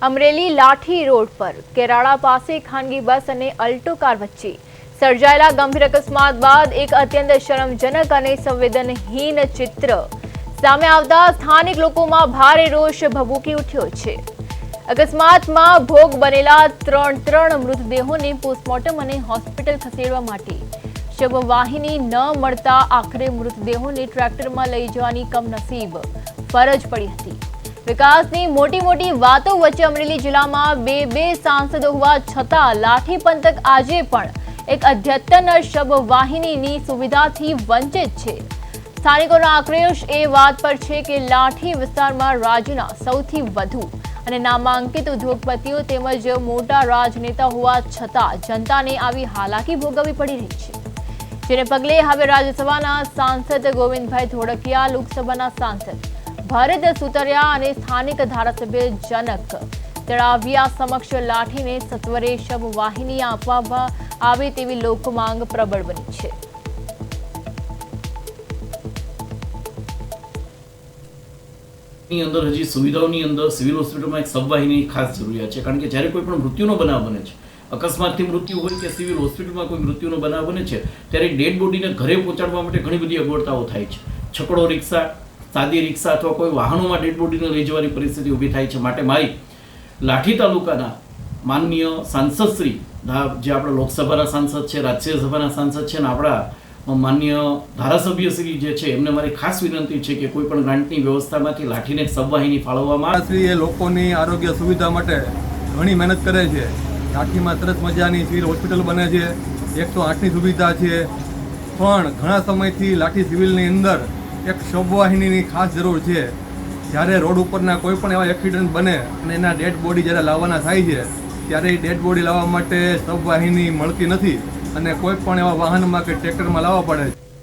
અમરેલી લાઠી road પર કેરાળા પાસે ખાનગી બસ અને અલ્ટો કાર વચ્ચે સર્જાયેલા ગંભીર અકસ્માત બાદ એક અત્યંત શરમજનક અને સંવેદનહીન ચિત્ર સામે આવતા સ્થાનિક લોકોમાં ભારે રોષ ભભૂકી ઉઠ્યો છે। અકસ્માતમાં ભોગ બનેલા ત્રણ મૃતદેહોને પોસ્ટમોર્ટમ અને હોસ્પિટલ ખસેડવા માટે શવવાહિની ન મળતા આખરે મૃતદેહોને ટ્રેક્ટરમાં લઈ જવાની કમનસીબ ફરજ પડી હતી। વિકાસની મોટી વાતો વચ્ચે અમરેલી જિલ્લામાં બે સાંસદો હોવા છતાં લાઠી પંથક આજે પણ એક અદ્યતન શવવાહિનીની સુવિધાથી વંચિત છે। સ્થાનિકોનો આક્રોશ એ વાત પર છે કે લાઠી વિસ્તારમાં રાજ્યના સૌથી વધુ અને નામાંકિત ઉદ્યોગપતિઓ તેમજ મોટા રાજનેતા હોવા છતાં જનતાને આવી હાલાકી ભોગવવી પડી રહી છે, જેને પગલે હવે રાજ્યસભાના સાંસદ ગોવિંદભાઈ ધોળકિયા, લોકસભાના સાંસદ ભરત સુતરિયા અને સ્થાનિક ધારાસભ્ય જનક તળાવિયા સમક્ષ લાઠીને સત્વરે શવવાહિની આપવામાં આવે તેવી લોકમાંગ પ્રબળ બની છે। અંદર હજી સુવિધાઓની અંદર સિવિલ હોસ્પિટલમાં એક શવવાહિનીની ખાસ જરૂરિયાત છે, કારણ કે જ્યારે કોઈ પણ મૃત્યુનો બનાવ બને છે, અકસ્માતથી મૃત્યુ હોય કે સિવિલ હોસ્પિટલમાં કોઈ મૃત્યુનો બનાવ બને છે, ત્યારે ડેડ બોડીને ઘરે પહોંચાડવા માટે ઘણી બધી અગવડતાઓ થાય છે। છકડો રિક્ષા, સાદી રિક્ષા અથવા કોઈ વાહનોમાં ડેડ બોડીને લઈ જવાની પરિસ્થિતિ ઊભી થાય છે। માટે મારી લાઠી તાલુકાના માનનીય સાંસદ શ્રી, જે આપણા લોકસભાના સાંસદ છે, રાજ્યસભાના સાંસદ છે, અને આપણા માનનીય ધારાસભ્ય શ્રી જે છે, એમને મારી ખાસ વિનંતી છે કે કોઈ પણ ગ્રાન્ટની વ્યવસ્થામાંથી લાઠીને સબવાહિની ફાળવવામાં આવે। શ્રી એ લોકોની આરોગ્ય સુવિધા માટે ઘણી મહેનત કરે છે। લાઠીમાં સરસ મજાની સિવિલ હોસ્પિટલ બને છે, 108ની સુવિધા છે, પણ ઘણા સમયથી લાઠી સિવિલની અંદર એક શવવાહિનીની ખાસ જરૂર છે। જ્યારે રોડ ઉપરના કોઈ પણ એવા એક્સિડન્ટ બને અને એના ડેડ બોડી જ્યારે લાવવાના થાય છે, ત્યારે એ ડેડ બોડી લાવવા માટે શવવાહિની મળતી નથી અને કોઈ પણ એવા વાહનમાં કે ટ્રેક્ટરમાં લાવવા પડે છે।